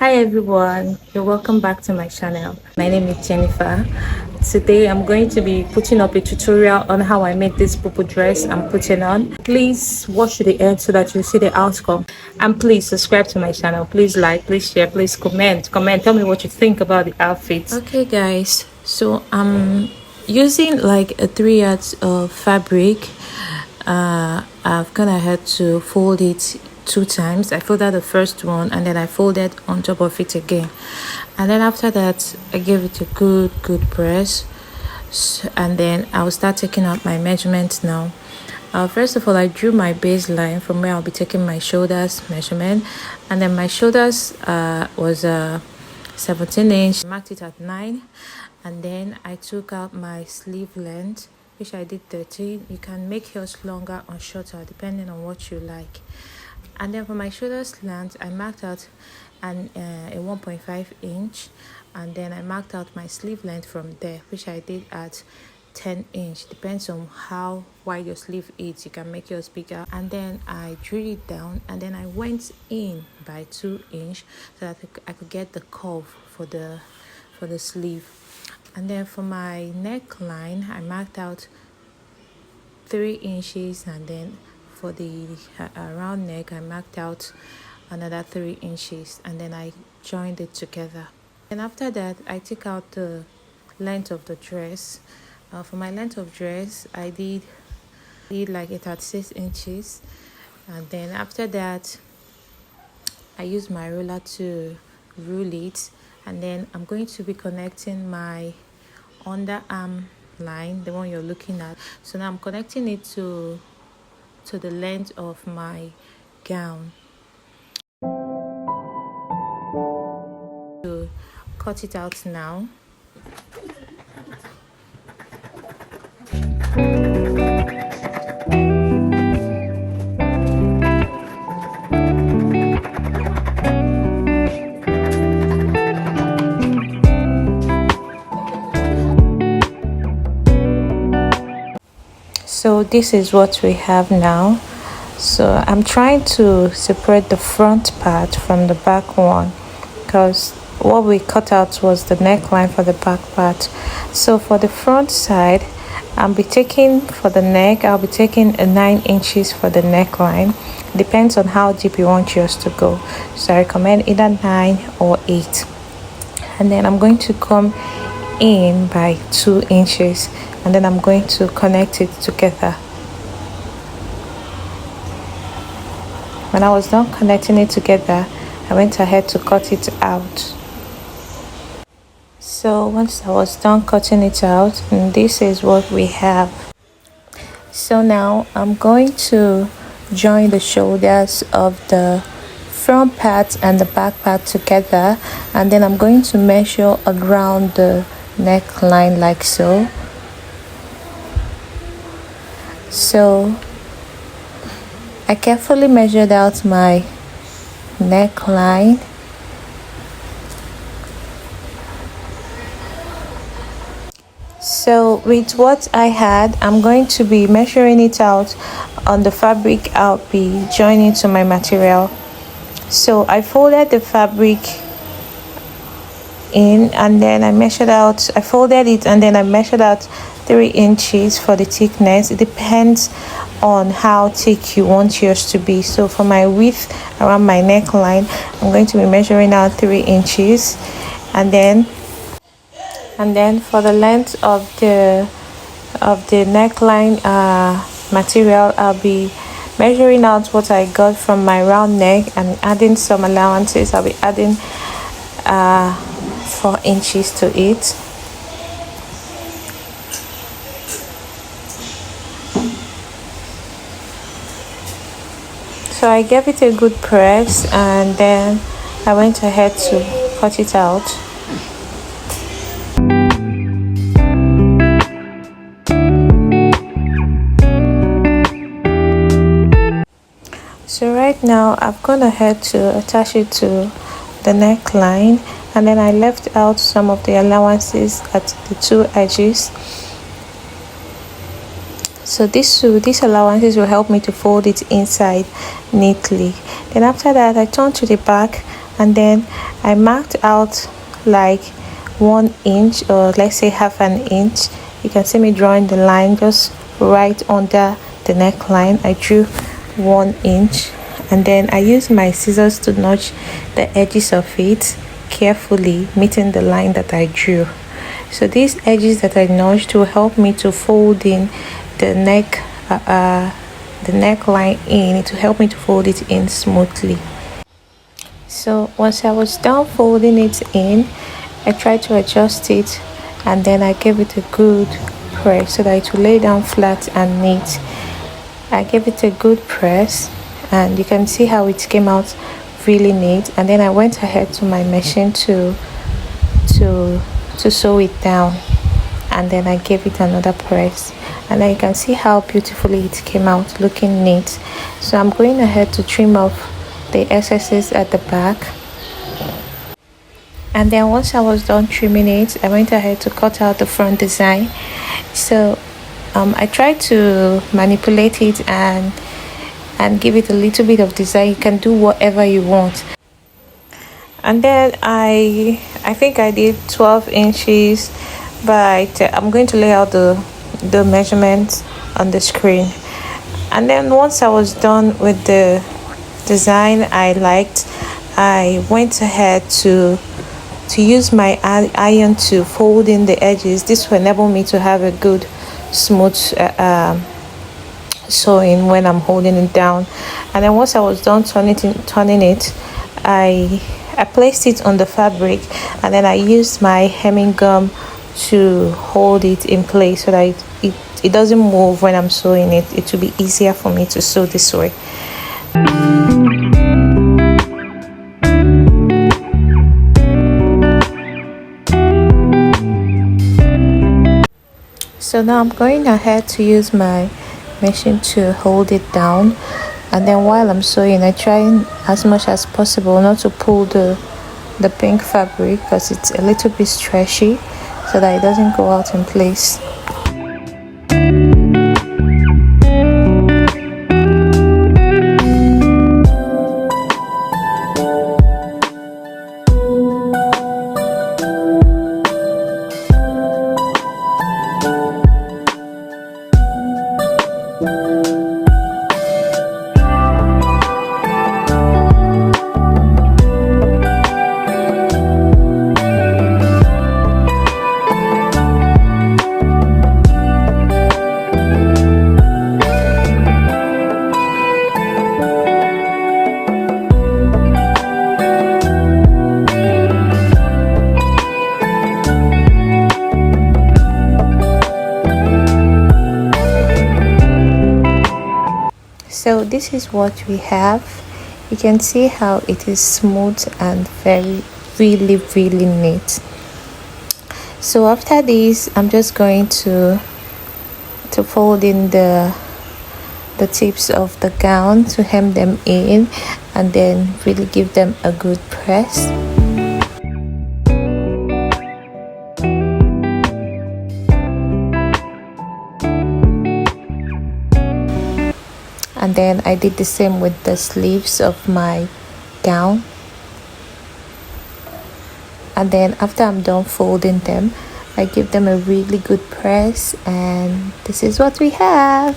Hi everyone, you're welcome back to my channel. My name is Jennifer. Today I'm going to be putting up a tutorial on how I make this purple dress I'm putting on. Please watch to the end so that you see the outcome, and please subscribe to my channel. Please like, please share, please comment, tell me what you think about the outfit. Okay guys, so I'm using like a 3 yards of fabric. I've gonna had to fold it 2 times. I folded the first one and then I folded on top of it again, and then after that I gave it a good press. And then I'll start taking out my measurements now. First of all, I drew my baseline from where I'll be taking my shoulders measurement, and then my shoulders was 17 inch. I marked it at 9, and then I took out my sleeve length, which I did 13. You can make yours longer or shorter depending on what you like. And then for my shoulder slant, I marked out a 1.5 inch, and then I marked out my sleeve length from there, which I did at 10 inch. Depends on how wide your sleeve is, you can make yours bigger. And then I drew it down, and then I went in by 2 inch so that I could get the curve for the sleeve. And then for my neckline, I marked out 3 inches, and then for the round neck I marked out another 3 inches, and then I joined it together. And after that I took out the length of the dress. For my length of dress I did like it at 6 inches, and then after that I used my ruler to rule it, and then I'm going to be connecting my underarm line, the one you're looking at. So now I'm connecting it to the length of my gown. To cut it out now. So this is what we have now. So I'm trying to separate the front part from the back one, because what we cut out was the neckline for the back part. So for the front side, I'll be taking for the neck, I'll be taking a 9 inches for the neckline. Depends on how deep you want yours to go, so I recommend either 9 or 8. And then I'm going to come in by 2 inches, and then I'm going to connect it together. When I was done connecting it together, I went ahead to cut it out. So once I was done cutting it out, and this is what we have. So now I'm going to join the shoulders of the front part and the back part together, and then I'm going to measure around the neckline like so. So I carefully measured out my neckline. So with what I had, I'm going to be measuring it out on the fabric I'll be joining to my material. So I folded the fabric in, and then I folded it, and then I measured out 3 inches for the thickness. It depends on how thick you want yours to be. So for my width around my neckline, I'm going to be measuring out 3 inches, and then for the length of the neckline material, I'll be measuring out what I got from my round neck and adding some allowances. I'll be adding 4 inches to it. So I gave it a good press, and then I went ahead to cut it out. So right now I've gone ahead to attach it to the neckline, and then I left out some of the allowances at the 2 edges. So these allowances will help me to fold it inside neatly. Then after that I turned to the back, and then I marked out like 1 inch, or let's say half an inch. You can see me drawing the line just right under the neckline. I drew 1 inch, and then I used my scissors to notch the edges of it carefully, meeting the line that I drew. So these edges that I notched will help me to fold in the neckline in. It will help me to fold it in smoothly. So once I was done folding it in, I tried to adjust it, and then I gave it a good press so that it will lay down flat and neat. I gave it a good press, and you can see how it came out really neat. And then I went ahead to my machine to sew it down, and then I gave it another press, and then you can see how beautifully it came out, looking neat. So I'm going ahead to trim off the excesses at the back, and then once I was done trimming it, I went ahead to cut out the front design. So I tried to manipulate it and give it a little bit of design. You can do whatever you want. And then I think I did 12 inches, but I'm going to lay out the measurements on the screen. And then once I was done with the design I liked, I went ahead to use my iron to fold in the edges. This will enable me to have a good smooth sewing when I'm holding it down. And then once I was done turning it, I placed it on the fabric, and then I used my hemming gum to hold it in place so that it doesn't move when I'm sewing it. It will be easier for me to sew this way. So now I'm going ahead to use my machine to hold it down, and then while I'm sewing, I try as much as possible not to pull the pink fabric because it's a little bit stretchy, so that it doesn't go out in place. So this is what we have. You can see how it is smooth and really neat. So after this, I'm just going to fold in the tips of the gown to hem them in, and then really give them a good press. And then I did the same with the sleeves of my gown. And then after I'm done folding them, I give them a really good press, and this is what we have.